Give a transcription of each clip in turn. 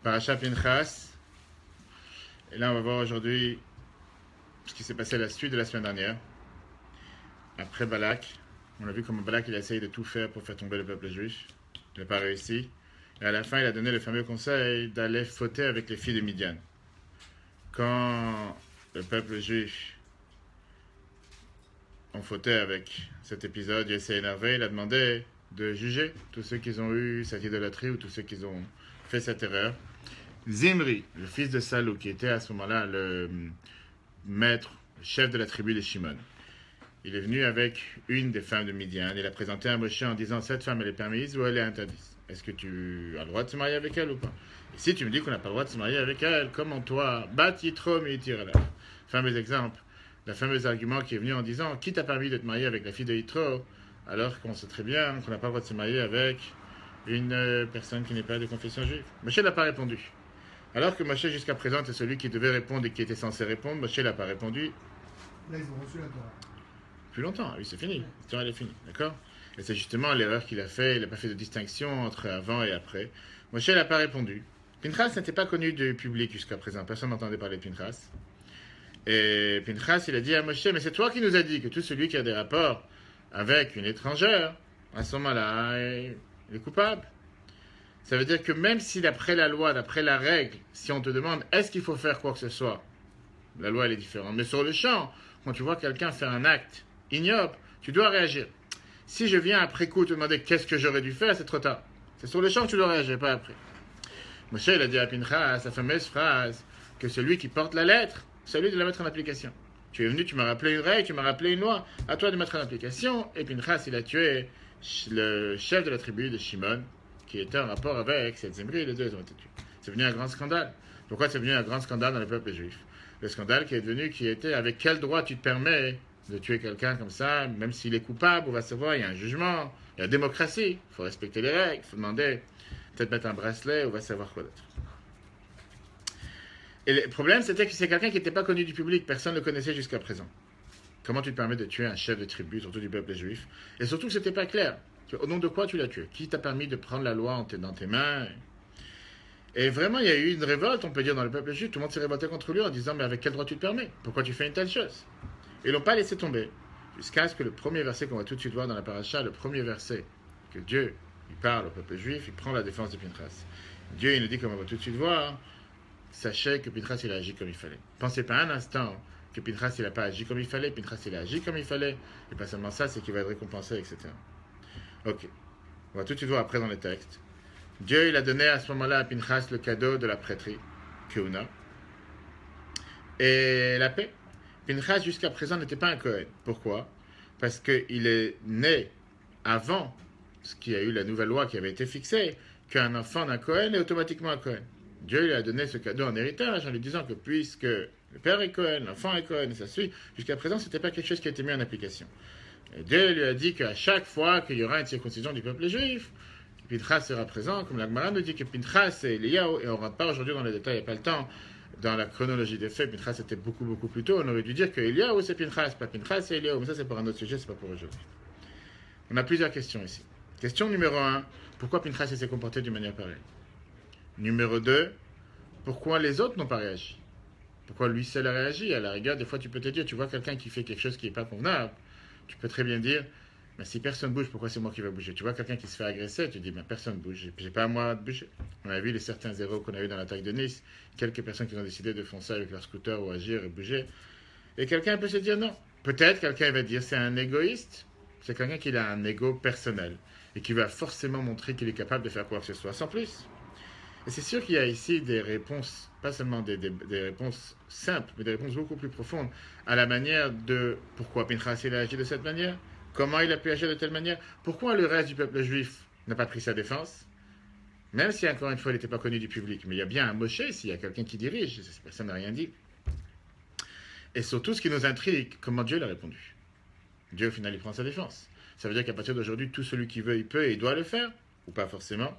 Parashat Pinchas. Et là, on va voir aujourd'hui ce qui s'est passé à la suite de la semaine dernière. Après Balak, on a vu comment Balak il a essayé de tout faire pour faire tomber le peuple juif. Il n'a pas réussi. Et à la fin, il a donné le fameux conseil d'aller fauter avec les filles de Midian. Quand le peuple juif ont fauté avec cet épisode, il s'est énervé, il a demandé de juger tous ceux qui ont eu cette idolâtrie ou tous ceux qui ont fait cette erreur. Zimri, le fils de Salou, qui était à ce moment-là le maître, le chef de la tribu de Shimon, il est venu avec une des femmes de Midian. Il a présenté à Moshe en disant: cette femme, elle est permise ou elle est interdite? Est-ce que tu as le droit de se marier avec elle ou pas? Et si tu me dis qu'on n'a pas le droit de se marier avec elle, comment toi, bat yitro mi yitirela? Fameux exemple, le fameux argument qui est venu en disant: qui t'a permis de te marier avec la fille de Yitro, alors qu'on sait très bien qu'on n'a pas le droit de se marier avec une personne qui n'est pas de confession juive? Moshe n'a pas répondu. Alors que Moshe, jusqu'à présent, est celui qui devait répondre et qui était censé répondre, Moshe n'a pas répondu. Là, ils ont reçu la Torah. Plus longtemps, oui, c'est fini. L'histoire, elle est finie, d'accord? Et c'est justement l'erreur qu'il a fait. Il n'a pas fait de distinction entre avant et après. Moshe n'a pas répondu. Pinchas n'était pas connu du public jusqu'à présent. Personne n'entendait parler de Pinchas. Et Pinchas, il a dit à Moshe: mais c'est toi qui nous as dit que tout celui qui a des rapports avec une étrangère, à ce moment-là, il est coupable. Ça veut dire que même si d'après la loi, d'après la règle, si on te demande est-ce qu'il faut faire quoi que ce soit, la loi elle est différente. Mais sur le champ, quand tu vois quelqu'un faire un acte ignoble, tu dois réagir. Si je viens après coup te demander qu'est-ce que j'aurais dû faire, c'est trop tard. C'est sur le champ que tu dois réagir, pas après. Moshe il a dit à Pinchas sa fameuse phrase que celui qui porte la lettre, c'est lui de la mettre en application. Tu es venu, tu m'as rappelé une règle, tu m'as rappelé une loi, à toi de mettre en application. Et Pinchas il a tué le chef de la tribu de Shimon, qui était en rapport avec cette Zimri, les deux ont été tués. C'est devenu un grand scandale. Pourquoi c'est devenu un grand scandale dans le peuple juif? Le scandale qui est devenu, qui était: avec quel droit tu te permets de tuer quelqu'un comme ça, même s'il est coupable, on va savoir, il y a un jugement, il y a la démocratie, il faut respecter les règles, il faut demander, peut-être mettre un bracelet, on va savoir quoi d'autre. Et le problème, c'était que c'est quelqu'un qui n'était pas connu du public, personne ne le connaissait jusqu'à présent. Comment tu te permets de tuer un chef de tribu, surtout du peuple juif? Et surtout que c'était pas clair. Au nom de quoi tu l'as tué? Qui t'a permis de prendre la loi dans tes mains? Et vraiment, il y a eu une révolte, on peut dire, dans le peuple juif. Tout le monde s'est révolté contre lui en disant: mais avec quel droit tu te permets? Pourquoi tu fais une telle chose? Et ils l'ont pas laissé tomber. Jusqu'à ce que le premier verset qu'on va tout de suite voir dans la paracha, le premier verset, que Dieu, il parle au peuple juif, il prend la défense de Pinchas. Dieu, il nous dit, comme on va tout de suite voir, sachez que Pinchas, il a agi comme il fallait. Pensez pas un instant que Pinchas, il n'a pas agi comme il fallait. Pinchas, il a agi comme il fallait. Et pas seulement ça, c'est qu'il va être récompensé, etc. Ok. On va tout de suite voir après dans les textes. Dieu, il a donné à ce moment-là à Pinchas le cadeau de la prêtrise, Keuna, et la paix. Pinchas, jusqu'à présent, n'était pas un Cohen. Pourquoi? Parce qu'il est né avant ce qui a eu la nouvelle loi qui avait été fixée, qu'un enfant d'un Cohen est automatiquement un Cohen. Dieu lui a donné ce cadeau en héritage en lui disant que puisque le père est Cohen, l'enfant est Cohen, et ça suit, jusqu'à présent, ce n'était pas quelque chose qui a été mis en application. Et Dieu lui a dit qu'à chaque fois qu'il y aura une circoncision du peuple juif, Pinchas sera présent, comme la Gemara nous dit que Pinchas c'est Eliyahu, et on ne rentre pas aujourd'hui dans les détails, il n'y a pas le temps, dans la chronologie des faits. Pinchas était beaucoup plus tôt, on aurait dû dire que Eliyahu c'est Pinchas, pas Pinchas c'est Eliyahu, mais ça c'est pour un autre sujet, c'est pas pour aujourd'hui. On a plusieurs questions ici. Question numéro 1, pourquoi Pinchas s'est comporté d'une manière pareille? Numéro 2, pourquoi les autres n'ont pas réagi? Pourquoi lui seul a réagi? À la rigueur, des fois tu peux te dire, tu vois quelqu'un qui fait quelque chose qui n'est pas convenable, tu peux très bien dire: mais si personne bouge, pourquoi c'est moi qui vais bouger? Tu vois quelqu'un qui se fait agresser, tu dis: mais personne bouge, j'ai pas à moi de bouger. On a vu les certains héros qu'on a eu dans l'attaque de Nice, quelques personnes qui ont décidé de foncer avec leur scooter ou agir et bouger. Et quelqu'un peut se dire non. Peut-être quelqu'un va dire: c'est un égoïste, c'est quelqu'un qui a un ego personnel et qui va forcément montrer qu'il est capable de faire quoi que ce soit, sans plus. Et c'est sûr qu'il y a ici des réponses, pas seulement des réponses simples, mais des réponses beaucoup plus profondes à la manière de pourquoi Pinchas il a agi de cette manière, comment il a pu agir de telle manière, pourquoi le reste du peuple juif n'a pas pris sa défense, même si encore une fois il n'était pas connu du public. Mais il y a bien un Moshe ici, il y a quelqu'un qui dirige, cette personne n'a rien dit. Et surtout ce qui nous intrigue, comment Dieu l'a répondu. Dieu au final il prend sa défense. Ça veut dire qu'à partir d'aujourd'hui, tout celui qui veut, il peut et il doit le faire, ou pas forcément.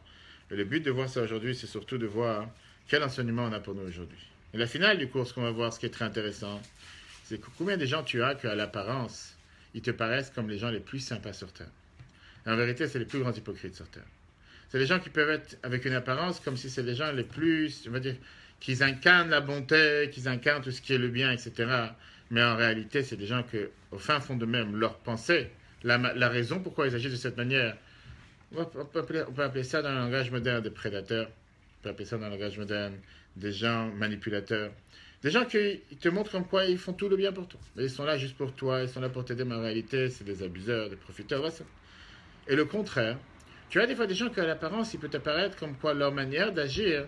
Et le but de voir ça aujourd'hui, c'est surtout de voir quel enseignement on a pour nous aujourd'hui. Et la finale du cours, ce qu'on va voir, ce qui est très intéressant, c'est combien de gens tu as qu'à l'apparence, ils te paraissent comme les gens les plus sympas sur Terre. Et en vérité, c'est les plus grands hypocrites sur Terre. C'est des gens qui peuvent être avec une apparence comme si c'est les gens les plus, on va dire, qu'ils incarnent la bonté, qu'ils incarnent tout ce qui est le bien, etc. Mais en réalité, c'est des gens que, au fin fond d'eux-mêmes, leur pensée, la raison pourquoi ils agissent de cette manière, on peut appeler ça dans le langage moderne des prédateurs, on peut appeler ça dans le langage moderne des gens manipulateurs, des gens qui te montrent comme quoi ils font tout le bien pour toi. Mais ils sont là juste pour toi, ils sont là pour t'aider, mais en réalité, c'est des abuseurs, des profiteurs, voilà ça. Et le contraire, tu as des fois des gens qui, à l'apparence, il peut apparaître comme quoi leur manière d'agir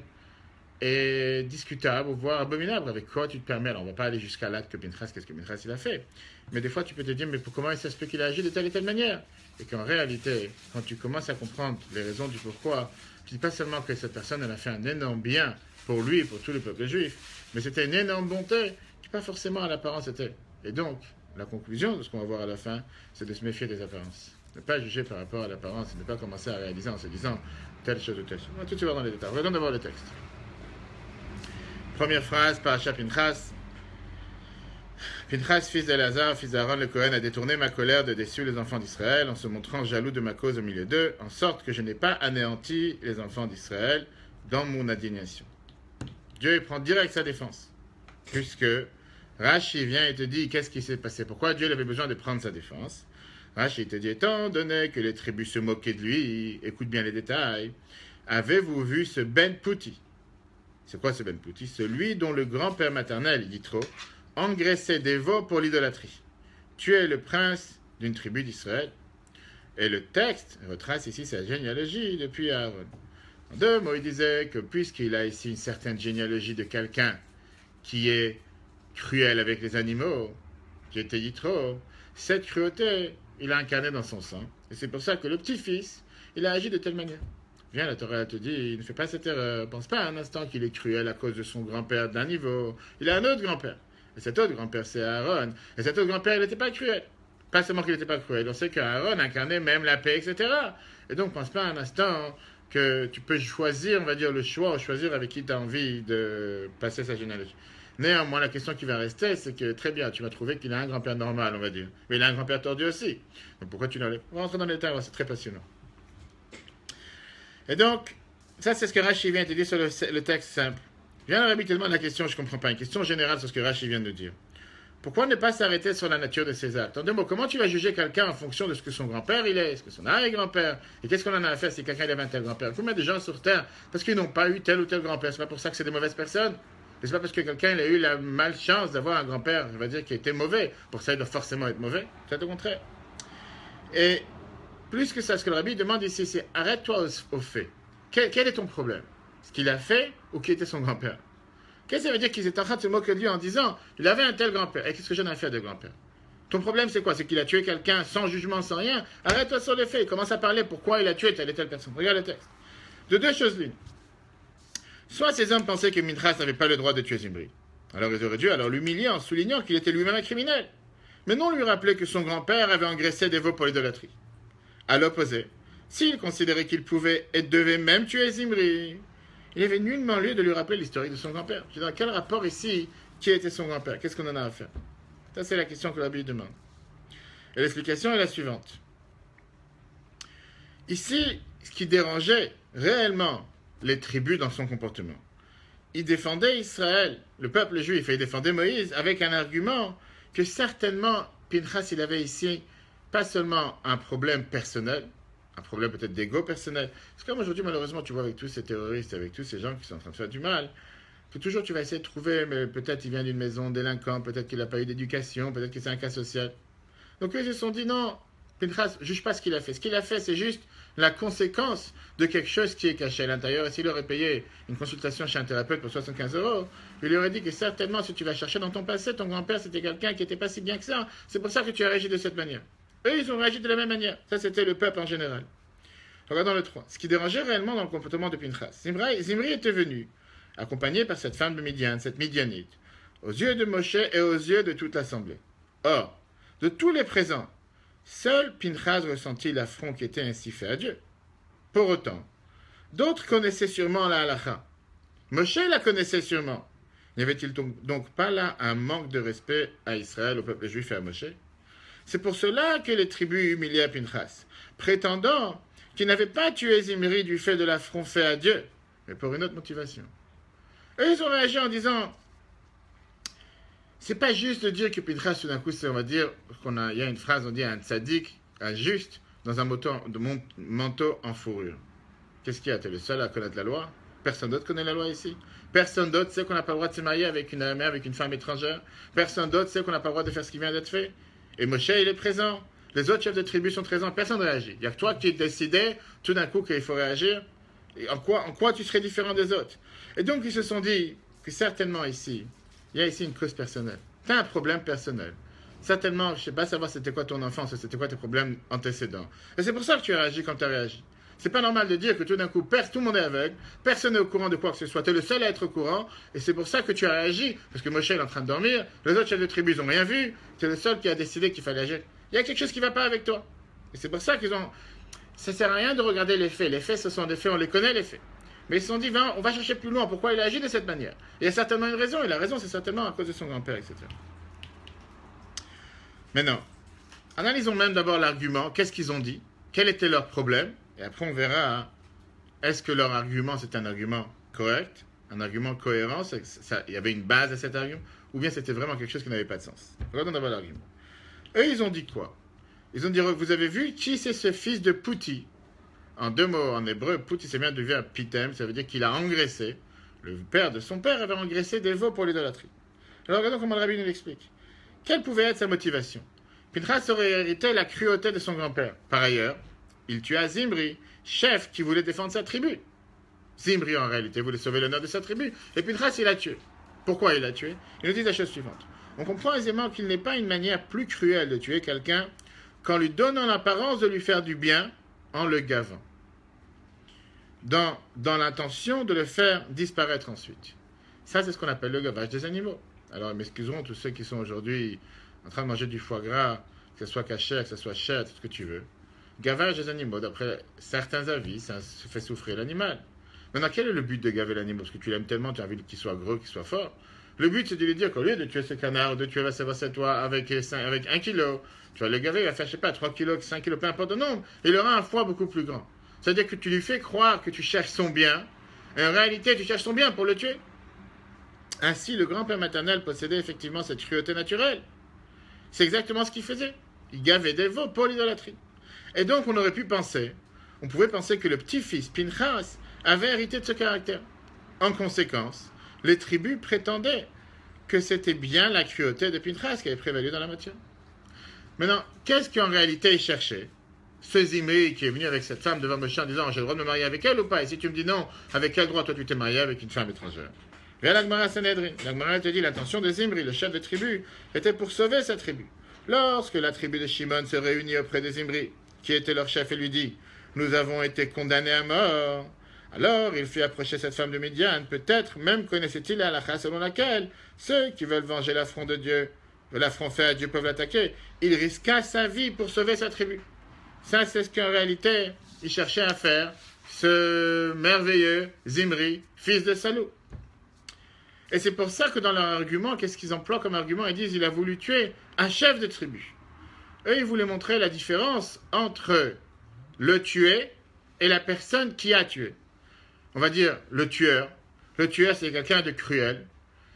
est discutable, voire abominable. Avec quoi tu te permets? Alors, on ne va pas aller jusqu'à l'acte que Pinchas, qu'est-ce que Pinchas il a fait. Mais des fois, tu peux te dire, mais comment il s'explique qu'il a agi de telle et telle manière? Et qu'en réalité, quand tu commences à comprendre les raisons du pourquoi, tu ne dis pas seulement que cette personne, elle a fait un énorme bien pour lui et pour tout le peuple juif, mais c'était une énorme bonté qui, pas forcément à l'apparence, était. Et donc, la conclusion de ce qu'on va voir à la fin, c'est de se méfier des apparences. Ne pas juger par rapport à l'apparence, et ne pas commencer à réaliser en se disant telle chose ou telle chose. On va tout de suite voir dans les détails. Regardons d'abord le texte. Première phrase, Parashat Pinchas. Pinchas, fils d'Elazar, fils d'Aaron le Cohen, a détourné ma colère de déçu les enfants d'Israël en se montrant jaloux de ma cause au milieu d'eux, en sorte que je n'ai pas anéanti les enfants d'Israël dans mon indignation. Dieu prend direct sa défense, puisque Rashi vient et te dit qu'est-ce qui s'est passé, pourquoi Dieu avait besoin de prendre sa défense. Rashi te dit, étant donné que les tribus se moquaient de lui, écoute bien les détails, avez-vous vu ce Ben Pouti? C'est quoi ce Ben Pouti? Celui dont le grand-père maternel, Yitro, engraissait des veaux pour l'idolâtrie. Tu es le prince d'une tribu d'Israël. Et le texte retrace ici sa généalogie depuis Aaron. En deux mots, il disait que puisqu'il a ici une certaine généalogie de quelqu'un qui est cruel avec les animaux, qui était Yitro, cette cruauté, il a incarné dans son sang. Et c'est pour ça que le petit-fils, il a agi de telle manière. Viens, la Torah te dit, il ne fait pas cette erreur. Pense pas un instant qu'il est cruel à cause de son grand-père d'un niveau. Il a un autre grand-père. Et cet autre grand-père, c'est Aaron. Et cet autre grand-père, il n'était pas cruel. Pas seulement qu'il n'était pas cruel. On sait qu'Aaron incarnait même la paix, etc. Et donc, pense pas un instant que tu peux choisir, on va dire, le choix, choisir avec qui tu as envie de passer sa généalogie. Néanmoins, la question qui va rester, c'est que très bien, tu vas trouver qu'il a un grand-père normal, on va dire. Mais il a un grand-père tordu aussi. Donc pourquoi tu l'enlèves? On va rentrer dans les détails, c'est très passionnant. Et donc, ça c'est ce que Rashi vient te dire sur le texte simple. Viens habituellement la question, je ne comprends pas, une question générale sur ce que Rashi vient de dire. Pourquoi ne pas s'arrêter sur la nature de ses actes? En deux mots, comment tu vas juger quelqu'un en fonction de ce que son grand-père il est, ce que son arrière-grand-père, et qu'est-ce qu'on en a à faire si quelqu'un avait un tel grand-père? Combien de gens sur Terre, parce qu'ils n'ont pas eu tel ou tel grand-père, c'est pas pour ça que c'est des mauvaises personnes? Et c'est pas parce que quelqu'un il a eu la malchance d'avoir un grand-père, on va dire, qui était mauvais, pour ça il doit forcément être mauvais, c'est au contraire. Et plus que ça, ce que le rabbi demande ici, c'est arrête-toi au fait. Quel est ton problème? Ce qu'il a fait ou qui était son grand-père? Qu'est-ce que ça veut dire qu'ils étaient en train de se moquer de lui en disant il avait un tel grand-père? Et qu'est-ce que j'en ai à faire de grand-père? Ton problème, c'est quoi? C'est qu'il a tué quelqu'un sans jugement, sans rien. Arrête-toi sur les faits. Commence à parler pourquoi il a tué telle et telle personne. Regarde le texte. De deux choses l'une. Soit ces hommes pensaient que Pinchas n'avait pas le droit de tuer Zimri. Alors ils auraient dû l'humilier en soulignant qu'il était lui-même un criminel. Mais non lui rappeler que son grand-père avait engraissé des veaux pour l'idolâtrie. À l'opposé, s'il considérait qu'il pouvait et devait même tuer Zimri, il avait nullement lieu de lui rappeler l'historique de son grand-père. Dans quel rapport ici, qui était son grand-père? Qu'est-ce qu'on en a à faire? Ça, c'est la question que la Bible demande. Et l'explication est la suivante. Ici, ce qui dérangeait réellement les tribus dans son comportement, il défendait Israël, le peuple juif, et il défendait Moïse avec un argument que certainement Pinchas, il avait ici pas seulement un problème personnel, un problème peut-être d'ego personnel. C'est comme aujourd'hui, malheureusement, tu vois, avec tous ces terroristes, avec tous ces gens qui sont en train de faire du mal, que toujours tu vas essayer de trouver, mais peut-être il vient d'une maison délinquante, peut-être qu'il n'a pas eu d'éducation, peut-être que c'est un cas social. Donc eux, ils se sont dit, non, Pinchas, juge pas ce qu'il a fait. Ce qu'il a fait, c'est juste la conséquence de quelque chose qui est caché à l'intérieur. Et s'il aurait payé une consultation chez un thérapeute pour 75 €, il lui aurait dit que certainement, si tu vas chercher dans ton passé, ton grand-père, c'était quelqu'un qui n'était pas si bien que ça. C'est pour ça que tu as réagi de cette manière. Eux, ils ont réagi de la même manière. Ça, c'était le peuple en général. Regardons le 3. Ce qui dérangeait réellement dans le comportement de Pinchas. Zimri était venu, accompagné par cette femme de Midian, cette Midianite, aux yeux de Moshe et aux yeux de toute l'assemblée. Or, de tous les présents, seul Pinchas ressentit l'affront qui était ainsi fait à Dieu. Pour autant, d'autres connaissaient sûrement la halakha. Moshe la connaissait sûrement. N'y avait-il donc pas là un manque de respect à Israël, au peuple juif et à Moshe? C'est pour cela que les tribus humiliaient Pinchas, prétendant qui n'avaient pas tué Zimri du fait de l'affront fait à Dieu, mais pour une autre motivation. Eux, ils ont réagi en disant, c'est pas juste de dire que Pinchas, tout d'un coup, on va dire, il y a une phrase, on dit un tzaddik, un juste, dans un manteau en fourrure. Qu'est-ce qu'il y a? Tu es le seul à connaître la loi? Personne d'autre connaît la loi ici? Personne d'autre sait qu'on n'a pas le droit de se marier avec une femme étrangère? Personne d'autre sait qu'on n'a pas le droit de faire ce qui vient d'être fait? Et Moshe, il est présent. Les autres chefs de tribu sont présents. Personne ne réagit. Il n'y a que toi qui décidais tout d'un coup qu'il faut réagir. Et en quoi tu serais différent des autres? Et donc, ils se sont dit que certainement ici, il y a ici une cause personnelle. Tu as un problème personnel. Certainement, je ne sais pas savoir c'était quoi ton enfance, c'était quoi tes problèmes antécédents. Et c'est pour ça que tu as réagi comme tu as réagi. C'est pas normal de dire que tout d'un coup, tout le monde est aveugle, personne n'est au courant de quoi que ce soit. Tu es le seul à être au courant, et c'est pour ça que tu as réagi. Parce que Moshe est en train de dormir, les autres chefs de tribu n'ont rien vu, tu es le seul qui a décidé qu'il fallait agir. Il y a quelque chose qui ne va pas avec toi. Et c'est pour ça qu'ils ont... Ça ne sert à rien de regarder les faits. Les faits, ce sont des faits, on les connaît, les faits. Mais ils se sont dit, on va chercher plus loin. Pourquoi il a agi de cette manière? Il y a certainement une raison, et la raison, c'est certainement à cause de son grand-père, etc. Maintenant, analysons même d'abord l'argument. Qu'est-ce qu'ils ont dit? Quel était leur problème? Et après, on verra, est-ce que leur argument, c'est un argument correct, un argument cohérent, il y avait une base à cet argument, ou bien c'était vraiment quelque chose qui n'avait pas de sens. Regardons d'abord l'argument. Eux, ils ont dit quoi? Ils ont dit, vous avez vu, qui c'est ce fils de Pouti? En deux mots, en hébreu, Pouti, c'est bien devenu un pitem, ça veut dire qu'il a engraissé. Le père de son père avait engraissé des veaux pour l'idolâtrie. Alors regardons comment le rabbin nous l'explique. Quelle pouvait être sa motivation? Pinchas aurait hérité la cruauté de son grand-père. Par ailleurs, il tua Zimri, chef qui voulait défendre sa tribu. Zimri, en réalité, voulait sauver l'honneur de sa tribu. Et Pinchas, il l'a tué. Pourquoi il l'a tué? Il nous dit la chose suivante. On comprend aisément qu'il n'est pas une manière plus cruelle de tuer quelqu'un qu'en lui donnant l'apparence de lui faire du bien en le gavant. Dans l'intention de le faire disparaître ensuite. Ça, c'est ce qu'on appelle le gavage des animaux. Alors, ils m'excuseront tous ceux qui sont aujourd'hui en train de manger du foie gras, que ce soit caché, que ce soit cher, tout ce que tu veux. Gavage des animaux, d'après certains avis, ça fait souffrir l'animal. Maintenant, quel est le but de gaver l'animal? Parce que tu l'aimes tellement, tu as envie qu'il soit gros, qu'il soit fort. Le but, c'est de lui dire qu'au lieu de tuer ce canard, de tuer la toi avec 1 kilo, tu vas le gaver, il va faire, je sais pas, 3 kilos, 5 kilos, peu importe le nombre, et il aura un foie beaucoup plus grand. C'est-à-dire que tu lui fais croire que tu cherches son bien, et en réalité, tu cherches son bien pour le tuer. Ainsi, le grand-père maternel possédait effectivement cette cruauté naturelle. C'est exactement ce qu'il faisait. Il gavait des veaux pour l'idolâtrie. Et donc, on pouvait penser que le petit-fils, Pinchas, avait hérité de ce caractère. En conséquence, les tribus prétendaient que c'était bien la cruauté de Pinchas qui avait prévalu dans la matière. Maintenant, qu'est-ce qu'en réalité il cherchait? Ce Zimri qui est venu avec cette femme devant Moshe en disant, j'ai le droit de me marier avec elle ou pas? Et si tu me dis non, avec quel droit toi tu t'es marié avec une femme étrangère? Regarde l'Agmara Sanhedrin. L'Agmara te dit, l'intention de Zimri, le chef de tribu, était pour sauver sa tribu. Lorsque la tribu de Shimon se réunit auprès de Zimri, qui était leur chef, et lui dit, nous avons été condamnés à mort. Alors il fit approcher cette femme de Midian. Peut-être même connaissait-il la halakha selon laquelle ceux qui veulent venger l'affront de Dieu, l'affront fait à Dieu peuvent l'attaquer. Il risqua sa vie pour sauver sa tribu. Ça, c'est ce qu'en réalité, il cherchait à faire, ce merveilleux Zimri, fils de Salou. Et c'est pour ça que dans leur argument, qu'est-ce qu'ils emploient comme argument? Ils disent, il a voulu tuer un chef de tribu. Eux, ils voulaient montrer la différence entre le tué et la personne qui a tué. On va dire le tueur. Le tueur, c'est quelqu'un de cruel.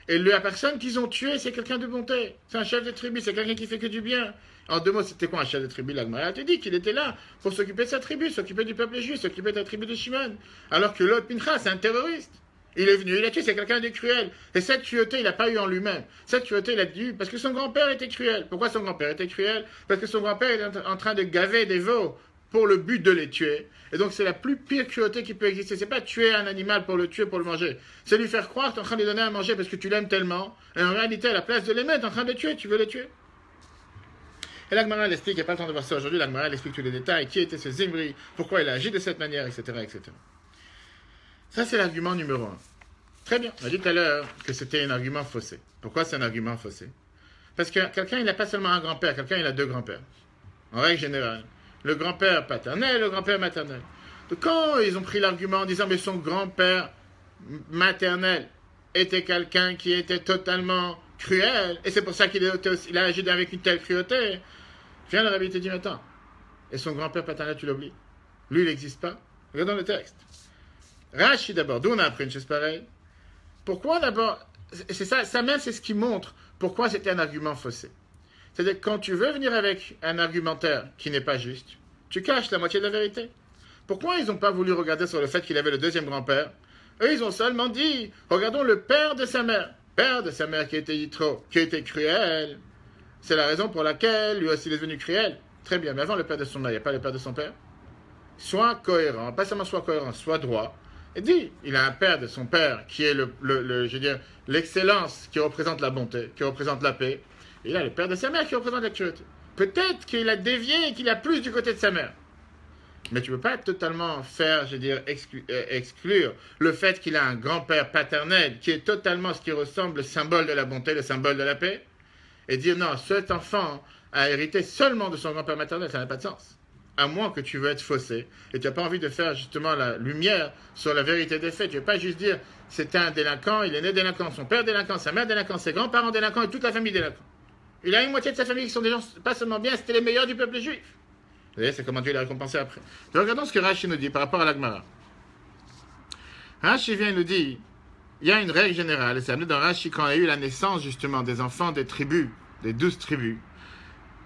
Et la personne qu'ils ont tuée, c'est quelqu'un de bonté. C'est un chef de tribu, c'est quelqu'un qui fait que du bien. En deux mots, c'était quoi un chef de tribu? L'Agmara te dit qu'il était là pour s'occuper de sa tribu, s'occuper du peuple juif, s'occuper de la tribu de Shimon. Alors que l'autre Pinchas, c'est un terroriste. Il est venu, il a tué, c'est quelqu'un de cruel. Et cette cruauté, il n'a pas eu en lui-même. Cette cruauté, il a dû, parce que son grand-père était cruel. Pourquoi son grand-père était cruel? Parce que son grand-père était en train de gaver des veaux pour le but de les tuer. Et donc, c'est la plus pire cruauté qui peut exister. C'est pas tuer un animal pour le tuer, pour le manger. C'est lui faire croire que tu es en train de lui donner à manger parce que tu l'aimes tellement. Et en réalité, à la place de l'aimer, tu es en train de le tuer, tu veux le tuer. Et l'Agmara l'explique, il n'y a pas le temps de voir ça aujourd'hui. L'Agmara explique tous les détails. Qui était ce Zimri? Pourquoi il a agi de cette manière, etc., etc. Ça, c'est l'argument numéro 1. Très bien. On a dit tout à l'heure que c'était un argument faussé. Pourquoi c'est un argument faussé? Parce que quelqu'un, il n'a pas seulement un grand-père. Quelqu'un, il a deux grands-pères. En règle générale. Le grand-père paternel, le grand-père maternel. Donc, quand ils ont pris l'argument en disant, mais son grand-père maternel était quelqu'un qui était totalement cruel, et c'est pour ça qu'il a agi avec une telle cruauté, viens, le rabbi te dit, attends, et son grand-père paternel, tu l'oublies? Lui, il n'existe pas. Regardons le texte. Rashi d'abord, d'où on a appris une chose pareille? Pourquoi d'abord? C'est ça, ça même c'est ce qui montre pourquoi c'était un argument faussé. C'est-à-dire que quand tu veux venir avec un argumentaire qui n'est pas juste, tu caches la moitié de la vérité. Pourquoi ils n'ont pas voulu regarder sur le fait qu'il avait le deuxième grand-père? Eux, ils ont seulement dit, regardons le père de sa mère. Père de sa mère qui était Yitro, qui était cruel. C'est la raison pour laquelle lui aussi il est devenu cruel. Très bien, mais avant le père de son mère, il n'y a pas le père de son père? Sois cohérent, pas seulement soit cohérent, sois droit. Et dit, il a un père de son père qui est je veux dire, l'excellence qui représente la bonté, qui représente la paix. Et il a le père de sa mère qui représente la cruauté. Peut-être qu'il a dévié et qu'il a plus du côté de sa mère. Mais tu ne peux pas totalement faire, je veux dire, exclure le fait qu'il a un grand-père paternel qui est totalement ce qui ressemble le symbole de la bonté, le symbole de la paix, et dire non, cet enfant a hérité seulement de son grand-père maternel, ça n'a pas de sens. À moins que tu veux être faussé et tu n'as pas envie de faire justement la lumière sur la vérité des faits. Tu ne veux pas juste dire c'était un délinquant, il est né délinquant, son père délinquant, sa mère délinquant, ses grands-parents délinquants et toute la famille délinquant. Il a une moitié de sa famille qui sont des gens pas seulement bien, c'était les meilleurs du peuple juif. Vous voyez, c'est comment Dieu l'a récompensé après. Donc, regardons ce que Rashi nous dit par rapport à l'Agmara. Rashi vient nous dire, il y a une règle générale, et c'est amené dans Rashi quand il y a eu la naissance justement des enfants des tribus, des 12 tribus.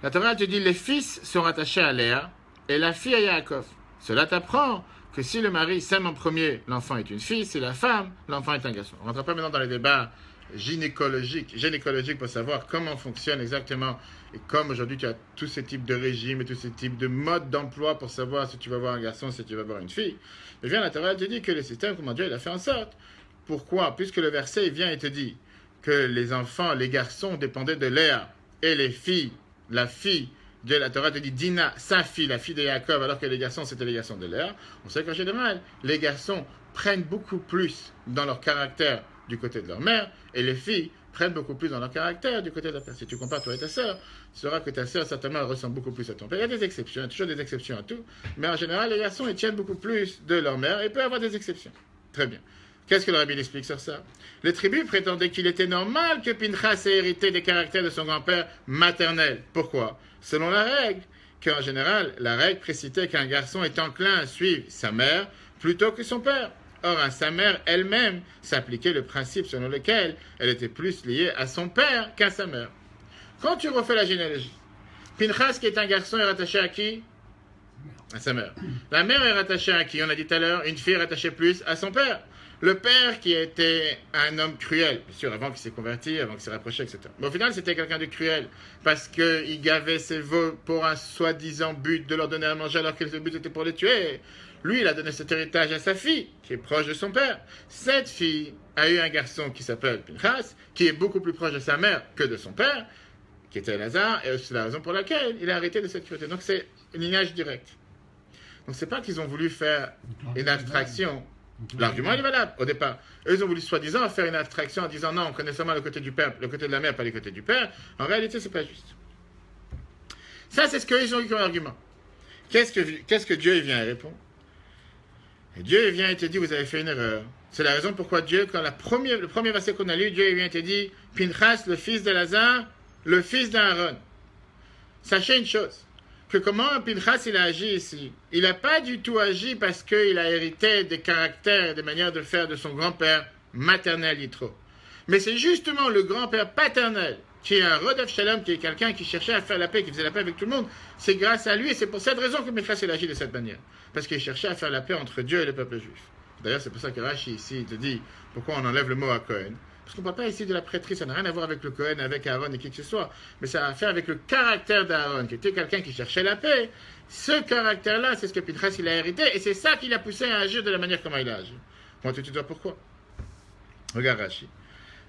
La Torah te dit, les fils sont rattachés à Léa et la fille à Yaakov. Cela t'apprend que si le mari s'aime en premier, l'enfant est une fille, si la femme, l'enfant est un garçon. On ne rentre pas maintenant dans les débats gynécologiques pour savoir comment fonctionne exactement, et comme aujourd'hui tu as tous ces types de régimes et tous ces types de modes d'emploi pour savoir si tu vas avoir un garçon, si tu vas avoir une fille. Mais bien la Torah te dit que le système, comment Dieu il a fait en sorte. Pourquoi? Puisque le verset vient et te dit que les enfants, les garçons dépendaient de Léa et les filles, la fille de la Torah te dit Dina, sa fille, la fille de Yaakov, alors que les garçons c'était les garçons de Léa. On sait qu'en général, les garçons prennent beaucoup plus dans leur caractère du côté de leur mère, et les filles prennent beaucoup plus dans leur caractère du côté de la père. Si tu compares toi et ta sœur, tu sauras que ta sœur, certainement, elle ressemble beaucoup plus à ton père. Il y a des exceptions, il y a toujours des exceptions à tout, mais en général, les garçons, ils tiennent beaucoup plus de leur mère, et il peut y avoir des exceptions. Très bien. Qu'est-ce que le rabbi explique sur ça? Les tribus prétendaient qu'il était normal que Pinchas ait hérité des caractères de son grand-père maternel. Pourquoi? Selon la règle, qu'en général, la règle précitait qu'un garçon est enclin à suivre sa mère plutôt que son père. Or, à sa mère elle-même s'appliquait le principe selon lequel elle était plus liée à son père qu'à sa mère. Quand tu refais la généalogie, Pinchas, qui est un garçon, est rattaché à qui? À sa mère. La mère est rattachée à qui? On a dit tout à l'heure, une fille est rattachée plus à son père. Le père qui était un homme cruel, bien sûr, avant qu'il s'est converti, avant qu'il s'est rapproché, etc. Mais au final, c'était quelqu'un de cruel, parce qu'il gavait ses veaux pour un soi-disant but de leur donner à manger, alors que le but était pour les tuer. Lui, il a donné cet héritage à sa fille, qui est proche de son père. Cette fille a eu un garçon qui s'appelle Pinchas, qui est beaucoup plus proche de sa mère que de son père, qui était Elazar, et c'est la raison pour laquelle il a arrêté de cette cruauté. Donc c'est un lignage direct. Donc c'est pas qu'ils ont voulu faire une abstraction. L'argument est valable au départ. Eux, ils ont voulu soi-disant faire une abstraction en disant non, on connaît seulement le côté du père, le côté de la mère, pas le côté du père. En réalité, c'est pas juste. Ça, c'est ce qu'ils ont eu comme argument. Qu'est-ce que Dieu vient et répond? Et Dieu vient et te dit, vous avez fait une erreur. C'est la raison pourquoi Dieu, quand le premier verset qu'on a lu, Dieu vient et te dit, Pinchas, le fils d'Elazar, le fils d'Aaron. Sachez une chose, que comment Pinchas il a agi ici. Il n'a pas du tout agi parce qu'il a hérité des caractères et des manières de faire de son grand-père maternel Yitro. Mais c'est justement le grand-père paternel qui est un Rodef Shalom, qui est quelqu'un qui cherchait à faire la paix, qui faisait la paix avec tout le monde. C'est grâce à lui et c'est pour cette raison que Pinchas il agit de cette manière. Parce qu'il cherchait à faire la paix entre Dieu et le peuple juif. D'ailleurs, c'est pour ça que Rashi ici te dit pourquoi on enlève le mot à Cohen. Parce qu'on ne parle pas ici de la prêtrise, ça n'a rien à voir avec le Cohen, avec Aaron et qui que ce soit. Mais ça a à faire avec le caractère d'Aaron, qui était quelqu'un qui cherchait la paix. Ce caractère-là, c'est ce que Pinchas il a hérité, et c'est ça qui l'a poussé à agir de la manière comment il a agi. Moi, tu te dis pourquoi? Regarde Rashi.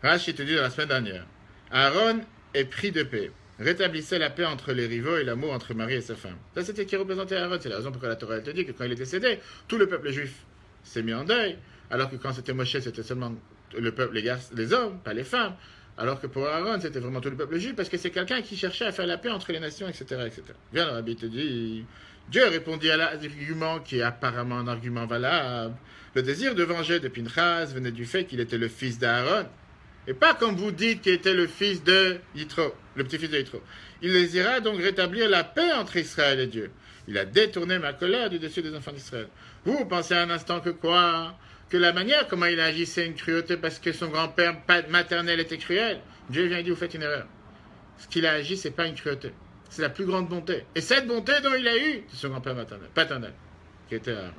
Rashi te dit dans la semaine dernière, Aaron est pris de paix, rétablissait la paix entre les rivaux et l'amour entre Marie et sa femme. Ça, c'était qui représentait Aaron. C'est la raison pour laquelle la Torah te dit que quand il est décédé, tout le peuple juif s'est mis en deuil, alors que quand c'était Moshe, c'était seulement le peuple, les hommes, pas les femmes. Alors que pour Aaron, c'était vraiment tout le peuple juif, parce que c'est quelqu'un qui cherchait à faire la paix entre les nations, etc. etc. Bien, le rabbi te dit, Dieu répondit à l'argument qui est apparemment un argument valable. Le désir de venger de Pinchas venait du fait qu'il était le fils d'Aaron, et pas comme vous dites qu'il était le fils de Yitro. le petit-fils de Yitro. Il désira donc rétablir la paix entre Israël et Dieu. Il a détourné ma colère du dessus des enfants d'Israël. Vous pensez un instant que quoi? Que la manière comment il agissait une cruauté parce que son grand-père maternel était cruel? Dieu vient et dit, vous faites une erreur. Ce qu'il a agi, c'est pas une cruauté. C'est la plus grande bonté. Et cette bonté dont il a eu, c'est son grand-père paternel, qui était Aaron.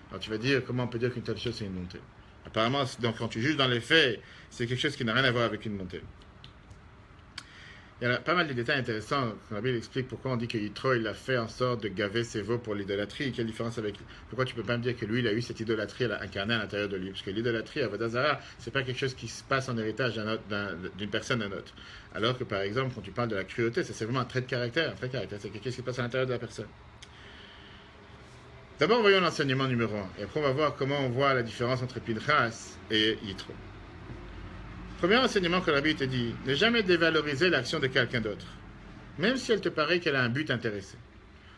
Alors tu vas dire, comment on peut dire qu'une telle chose, c'est une bonté? Apparemment, donc, quand tu juges dans les faits, c'est quelque chose qui n'a rien à voir avec une bonté. Il y a pas mal de détails intéressants. Quand la Bible explique pourquoi on dit que Yitro, il a fait en sorte de gaver ses veaux pour l'idolâtrie. Quelle différence avec... Pourquoi tu peux pas me dire que lui, il a eu cette idolâtrie incarnée à l'intérieur de lui? Parce que l'idolâtrie, à Vodazara, c'est pas quelque chose qui se passe en héritage d'une personne à une autre. Alors que, par exemple, quand tu parles de la cruauté, ça c'est vraiment un trait de caractère. Un trait de caractère, c'est quelque chose qui se passe à l'intérieur de la personne. D'abord, voyons l'enseignement numéro 1. Et après, on va voir comment on voit la différence entre Pinchas et Yitro. Premier enseignement que la Bible te dit, ne jamais dévaloriser l'action de quelqu'un d'autre, même si elle te paraît qu'elle a un but intéressé.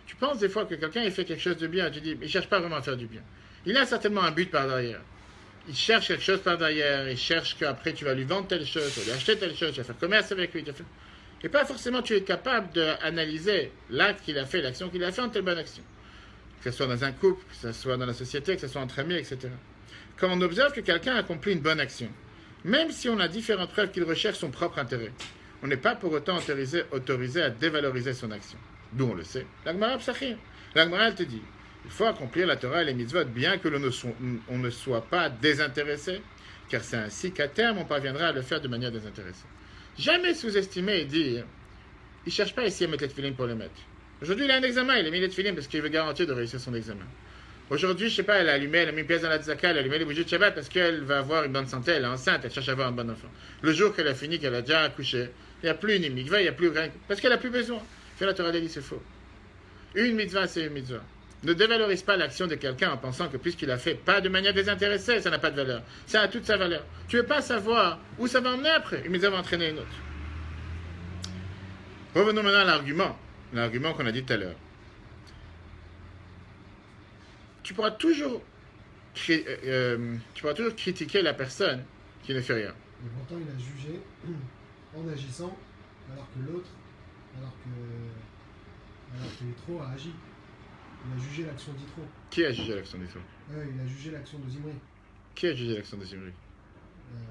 Tu penses des fois que quelqu'un il fait quelque chose de bien, tu dis, il ne cherche pas vraiment à faire du bien. Il a certainement un but par derrière. Il cherche quelque chose par derrière, il cherche qu'après tu vas lui vendre telle chose, tu vas lui acheter telle chose, tu vas faire commerce avec lui. Et pas forcément tu es capable d'analyser l'acte qu'il a fait, l'action qu'il a fait en telle bonne action. Que ce soit dans un couple, que ce soit dans la société, que ce soit entre amis, etc. Quand on observe que quelqu'un accomplit une bonne action, même si on a différentes preuves qu'il recherche son propre intérêt, on n'est pas pour autant autorisé à dévaloriser son action. D'où on le sait. La Gemara Psachim. La Gemara, elle te dit, il faut accomplir la Torah et les mitzvot, bien que on ne soit pas désintéressé, car c'est ainsi qu'à terme, on parviendra à le faire de manière désintéressée. Jamais sous-estimer et dire, il ne cherche pas ici à mettre les tefilines pour les mettre. Aujourd'hui, il a un examen, il a mis les tefilines parce qu'il veut garantir de réussir son examen. Aujourd'hui, je ne sais pas, elle a mis une pièce dans la tzaka, elle a allumé les bougies de Shabbat parce qu'elle va avoir une bonne santé, elle est enceinte, elle cherche à avoir un bon enfant. Le jour qu'elle a fini, qu'elle a déjà accouché, il n'y a plus une mikvah, il n'y a plus rien, parce qu'elle n'a plus besoin. Faire la Torah dit, c'est faux. Une mitzvah, c'est une mitzvah. Ne dévalorise pas l'action de quelqu'un en pensant que puisqu'il a fait pas de manière désintéressée, ça n'a pas de valeur. Ça a toute sa valeur. Tu ne veux pas savoir où ça va emmener après. Une mitzvah va entraîner une autre. Revenons maintenant à l'argument qu'on a dit tout à l'heure. Tu pourras toujours critiquer la personne qui ne fait rien. Mais pourtant, il a jugé en agissant, alors que l'autre, alors que Yitro a agi. Il a jugé l'action d'Yitro. Qui a jugé l'action d'Yitro? Il a jugé l'action de Zimri. Qui a jugé l'action de Zimri?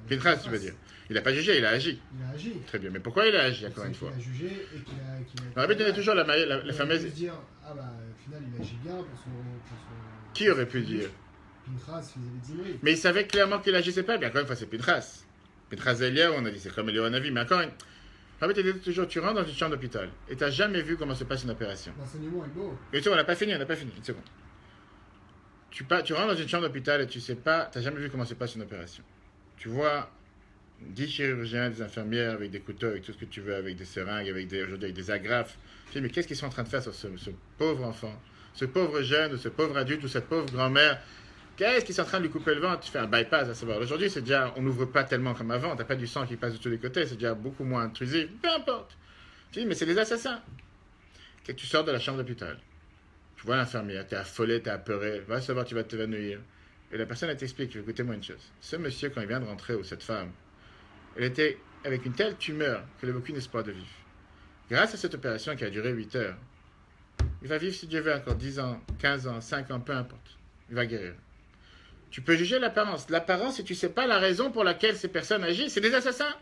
Pinchas, tu veux dire. Il n'a pas jugé, il a agi. Il a agi. Très bien, mais pourquoi il a agi, encore une fois? Il a jugé et qu'il a... On aurait pu donner toujours la fameuse... Il dire, au final, il agit bien pour son... Qui aurait pu dire? Pinchas vis-à-vis de Zimri. Mais il savait clairement qu'il agissait pas bien. Encore une fois, c'est Pinchas. Pinchas Eliyahu, on a dit, c'est comme Eliyahu Hanavi, mais encore une... Rabbi te dit toujours, tu rentres dans une chambre d'hôpital et tu n'as jamais vu comment se passe une opération. L'enseignement est beau. Et tu sais, on n'a pas fini, une seconde. Tu rentres dans une chambre d'hôpital et tu sais pas, tu n'as jamais vu comment se passe une opération. Tu vois 10 chirurgiens, des infirmières avec des couteaux, avec tout ce que tu veux, avec des seringues, aujourd'hui avec des agrafes. Tu dis, mais qu'est-ce qu'ils sont en train de faire sur ce pauvre enfant, ce pauvre jeune, ou ce pauvre adulte, ou cette pauvre grand-mère? Qu'est-ce qu'ils sont en train de lui couper le ventre? Tu fais un bypass à savoir. Aujourd'hui, c'est déjà, on n'ouvre pas tellement comme avant, tu n'as pas du sang qui passe de tous les côtés, c'est déjà beaucoup moins intrusif, peu importe. Tu dis, mais c'est des assassins. Et tu sors de la chambre d'hôpital. Tu vois l'infirmière, tu es affolé, tu es apeuré, va savoir, tu vas t'évanouir. Et la personne, elle t'explique, écoutez-moi une chose. Ce monsieur, quand il vient de rentrer, ou cette femme, elle était avec une telle tumeur qu'elle n'avait aucun espoir de vivre. Grâce à cette opération qui a duré 8 heures, il va vivre, si Dieu veut, encore 10 ans, 15 ans, 5 ans, peu importe. Il va guérir. Tu peux juger l'apparence. L'apparence, si tu ne sais pas la raison pour laquelle ces personnes agissent, c'est des assassins.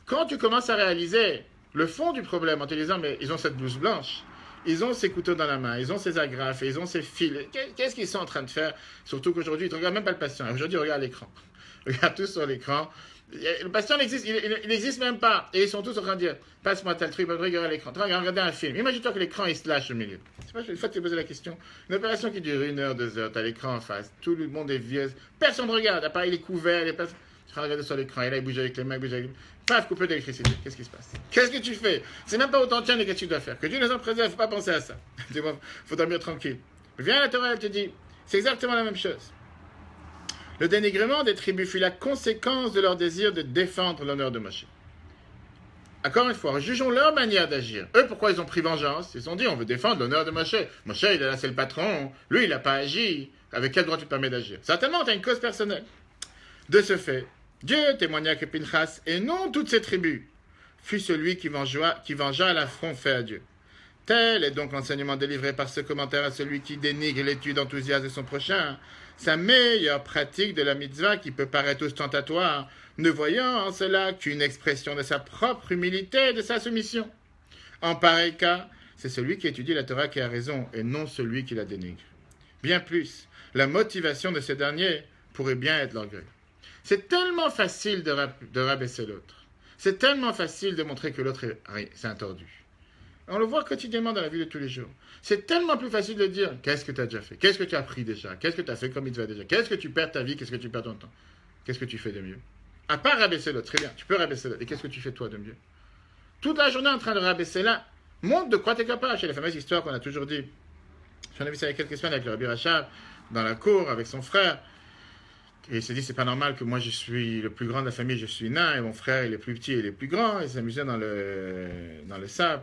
Quand tu commences à réaliser le fond du problème en te disant, mais ils ont cette blouse blanche, ils ont ces couteaux dans la main, ils ont ces agrafes, ils ont ces fils, qu'est-ce qu'ils sont en train de faire? Surtout qu'aujourd'hui, ils ne regardent même pas le patient. Aujourd'hui, ils regardent l'écran. Ils regardent tous sur l'écran. Le patient n'existe, il n'existe même pas. Et ils sont tous en train de dire, passe-moi tel truc, regarde l'écran. Tu vas regarder un film. Imagine-toi que l'écran, il se lâche au milieu. C'est pas une fois que tu as posé la question. Une opération qui dure 1 heure, 2 heures, tu as l'écran en face. Tout le monde est vieux. Personne ne regarde. À part, il est couvert. Tu vas regarder sur l'écran. Et là, il bouge avec les mains, il bouge avec les mains. Paf, coupé d'électricité. Qu'est-ce qui se passe? Qu'est-ce que tu fais? C'est même pas autant de qu'est-ce que tu dois faire. Que Dieu nous en préserve, il ne faut pas penser à ça. Il faut dormir tranquille. Viens à la Torah, elle te dit, c'est exactement la même chose. Le dénigrement des tribus fut la conséquence de leur désir de défendre l'honneur de Moshe. Encore une fois, jugeons leur manière d'agir. Eux, pourquoi ils ont pris vengeance? Ils se sont dit, on veut défendre l'honneur de Moshe. Moshe, il est là, c'est le patron. Lui, il n'a pas agi. Avec quel droit tu te permets d'agir? Certainement, tu as une cause personnelle. De ce fait, Dieu témoigna que Pinchas, et non toutes ces tribus, fut celui qui vengea l'affront fait à Dieu. Tel est donc l'enseignement délivré par ce commentaire à celui qui dénigre l'étude enthousiaste de son prochain, sa meilleure pratique de la mitzvah qui peut paraître ostentatoire, ne voyant en cela qu'une expression de sa propre humilité et de sa soumission. En pareil cas, c'est celui qui étudie la Torah qui a raison et non celui qui la dénigre. Bien plus, la motivation de ce dernier pourrait bien être l'orgueil. C'est tellement facile de rabaisser l'autre. C'est tellement facile de montrer que l'autre c'est un tordu. On le voit quotidiennement dans la vie de tous les jours. C'est tellement plus facile de dire qu'est-ce que tu as déjà fait, qu'est-ce que tu as appris déjà, qu'est-ce que tu as fait comme il te va déjà, qu'est-ce que tu perds ta vie, qu'est-ce que tu perds ton temps, qu'est-ce que tu fais de mieux. À part rabaisser l'autre, très bien, tu peux rabaisser l'autre. Et qu'est-ce que tu fais toi de mieux? Toute la journée en train de rabaisser là, montre de quoi tu es capable. C'est la fameuse histoire qu'on a toujours dit. J'en ai vu ça il y a quelques semaines avec le Rabbi Rachab, dans la cour, avec son frère. Et il s'est dit, c'est pas normal que moi je suis le plus grand de la famille, je suis nain, et mon frère il est plus petit et il est plus grand. Il s'amusait dans le sable.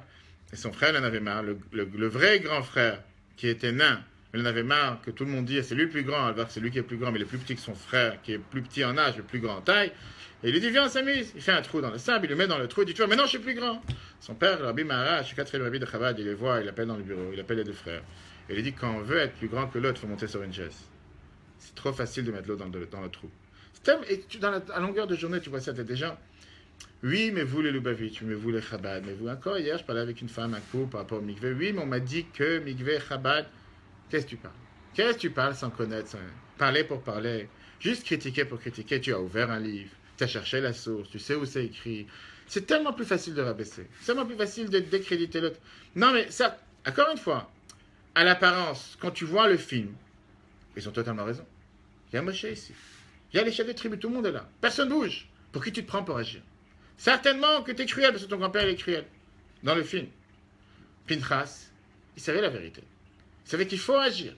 Et son frère, il en avait marre. Le vrai grand frère, qui était nain, il en avait marre que tout le monde dise, c'est lui le plus grand, alors que c'est lui qui est plus grand, mais il est plus petit que son frère, qui est plus petit en âge, mais plus grand en taille. Et il lui dit, viens, on s'amuse. Il fait un trou dans le sable, il le met dans le trou, il dit, tu vois, maintenant je suis plus grand. Son père, le Rabbi Maharaj, je suis le Rabbi de Chabad, il les voit, il appelle dans le bureau, il appelle les deux frères. Et il dit, quand on veut être plus grand que l'autre, il faut monter sur une chaise. C'est trop facile de mettre l'autre dans le trou. À longueur de journée, tu vois ça, t'as des gens. Oui, mais vous les Lubavitch, mais vous les Chabad, mais vous encore hier, je parlais avec une femme, un couple par rapport au mikvé. Oui, mais on m'a dit que mikvé, Chabad, qu'est-ce que tu parles? Qu'est-ce que tu parles sans connaître, sans parler pour parler? Juste critiquer pour critiquer, tu as ouvert un livre, tu as cherché la source, tu sais où c'est écrit. C'est tellement plus facile de rabaisser, c'est tellement plus facile de décréditer l'autre. Non, mais ça, encore une fois, à l'apparence, quand tu vois le film, ils ont totalement raison. Il y a Moshe ici, il y a les chefs des tribus, tout le monde est là, personne ne bouge. Pour qui tu te prends pour agir? Certainement que tu es cruel, parce que ton grand-père est cruel. Dans le film, Pinchas, il savait la vérité. Il savait qu'il faut agir.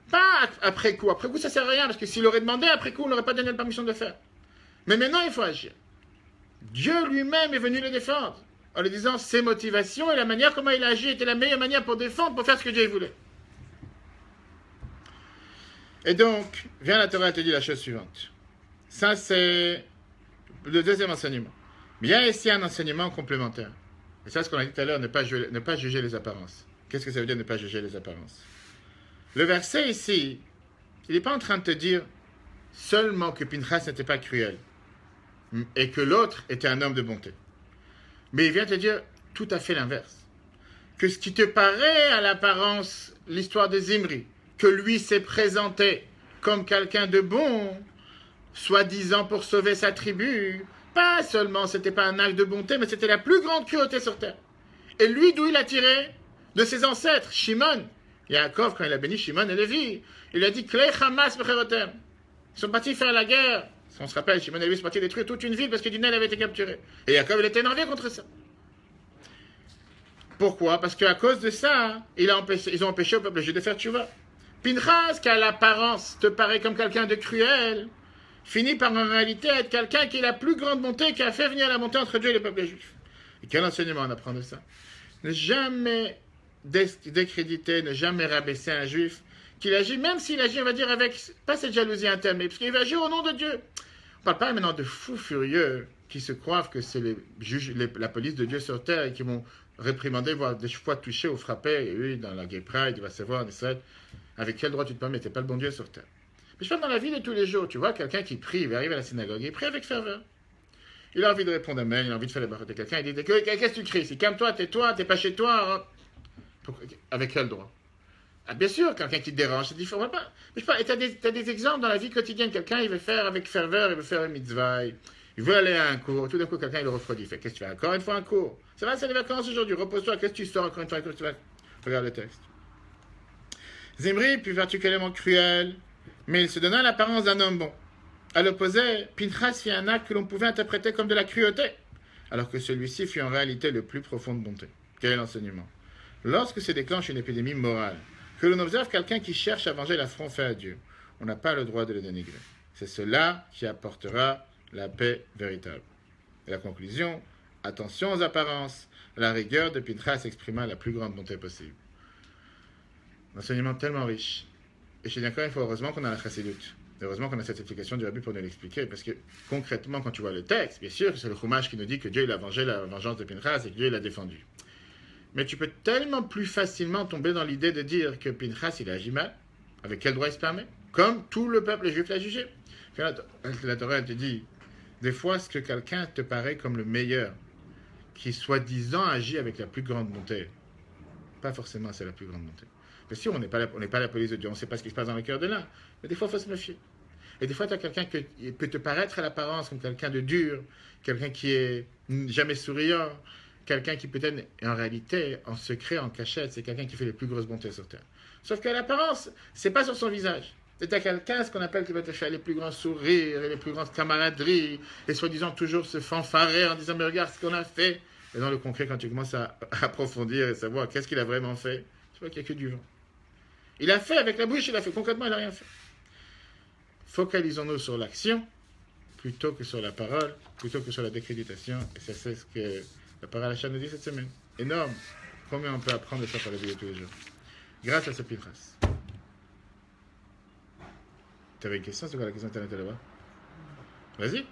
Pas après coup. Après coup, ça ne sert à rien, parce que s'il aurait demandé après coup, on n'aurait pas donné la permission de le faire. Mais maintenant, il faut agir. Dieu lui-même est venu le défendre, en lui disant ses motivations et la manière comment il a agi était la meilleure manière pour défendre, pour faire ce que Dieu voulait. Et donc, vient la Torah et te dit la chose suivante. Ça, c'est le deuxième enseignement. Mais il y a ici un enseignement complémentaire. Et ça, ce qu'on a dit tout à l'heure, ne pas juger les apparences. Qu'est-ce que ça veut dire ne pas juger les apparences? Le verset ici, il n'est pas en train de te dire seulement que Pinchas n'était pas cruel et que l'autre était un homme de bonté. Mais il vient te dire tout à fait l'inverse. Que ce qui te paraît à l'apparence, l'histoire de Zimri, que lui s'est présenté comme quelqu'un de bon, soi-disant pour sauver sa tribu, pas seulement, c'était pas un acte de bonté, mais c'était la plus grande cruauté sur terre. Et lui, d'où il a tiré? De ses ancêtres, Shimon. Yaakov, quand il a béni Shimon et Lévi, il a dit Klei Hamas becherotem. Ils sont partis faire la guerre. On se rappelle, Shimon et Lévi sont partis détruire toute une ville parce que Dinel avait été capturé. Et Yaakov, il était énervé contre ça. Pourquoi? Parce qu'à cause de ça, ils ont empêché au peuple juif de faire tchouva. Pinchas, qui à l'apparence te paraît comme quelqu'un de cruel, finit par en réalité être quelqu'un qui est la plus grande bonté, qui a fait venir la bonté entre Dieu et le peuple juif. Et quel enseignement on apprend de ça? Ne jamais décréditer, ne jamais rabaisser un juif, qu'il agit, même s'il agit, on va dire, avec, pas cette jalousie interne, mais parce qu'il va agir au nom de Dieu. On ne parle pas maintenant de fous furieux qui se croient que c'est la police de Dieu sur terre et qui vont réprimander, voire des fois toucher ou frapper. Et oui, dans la Gay Pride, il va savoir, avec quel droit tu te permets, t'es pas le bon Dieu sur terre. Mais je parle dans la vie de tous les jours, tu vois, quelqu'un qui prie, il arrive à la synagogue, il prie avec ferveur. Il a envie de répondre amen, il a envie de faire les barres de quelqu'un, il dit, qu'est-ce que tu cries? C'est calme-toi, tais-toi, t'es pas chez toi. Avec quel droit? Ah, bien sûr, quelqu'un qui te dérange, c'est différent. Mais je parle, tu as des exemples dans la vie quotidienne, quelqu'un il veut faire avec ferveur, il veut faire une mitzvah, il veut aller à un cours, tout d'un coup quelqu'un il le refroidit, il fait, qu'est-ce que tu fais? Encore une fois un cours. Ça va, c'est les vacances aujourd'hui, repose-toi, qu'est-ce que tu sors encore une fois un cours? Regarde le texte. Zimri, plus particulièrement cruel, mais il se donna l'apparence d'un homme bon. À l'opposé, Pinchas fit un acte que l'on pouvait interpréter comme de la cruauté, alors que celui-ci fut en réalité le plus profond de bonté. Quel est l'enseignement? Lorsque se déclenche une épidémie morale, que l'on observe quelqu'un qui cherche à venger l'affront fait à Dieu, on n'a pas le droit de le dénigrer. C'est cela qui apportera la paix véritable. Et la conclusion, attention aux apparences, la rigueur de Pinchas exprima la plus grande bonté possible. Un enseignement tellement riche. Et je dis encore une fois, heureusement qu'on a la chassidut. Heureusement qu'on a cette explication du Rabbi pour nous l'expliquer, parce que concrètement, quand tu vois le texte, bien sûr, c'est le Chumash qui nous dit que Dieu il a vengé la vengeance de Pinchas et que Dieu l'a défendu. Mais tu peux tellement plus facilement tomber dans l'idée de dire que Pinchas il a agi mal, avec quel droit il se permet, comme tout le peuple juif l'a jugé. La Torah elle te dit, des fois, est-ce que quelqu'un te paraît comme le meilleur, qui soi-disant agit avec la plus grande bonté? Pas forcément c'est la plus grande bonté. Bien sûr, on n'est pas la police de Dieu, on ne sait pas ce qui se passe dans le cœur de l'un. Mais des fois, il faut se méfier. Et des fois, tu as quelqu'un qui peut te paraître à l'apparence comme quelqu'un de dur, quelqu'un qui est jamais souriant, quelqu'un qui peut-être, en réalité, en secret, en cachette, c'est quelqu'un qui fait les plus grosses bontés sur terre. Sauf qu'à l'apparence, c'est pas sur son visage. Et tu as quelqu'un, ce qu'on appelle, qui va te faire les plus grands sourires, et les plus grandes camaraderies, et soi-disant toujours se fanfarer en disant, mais regarde ce qu'on a fait. Et dans le concret, quand tu commences à approfondir et savoir qu'est-ce qu'il a vraiment fait, tu vois qu'il n'y a que du vent. Il a fait avec la bouche, il a fait concrètement, il n'a rien fait. Focalisons-nous sur l'action plutôt que sur la parole, plutôt que sur la décréditation. Et ça, c'est ce que la parole Hachem nous dit cette semaine. Énorme. Combien on peut apprendre de ça par la vie de tous les jours. Grâce à ce Pinchas. Tu avais une question, c'est quoi la question que tu as là-bas? Vas-y.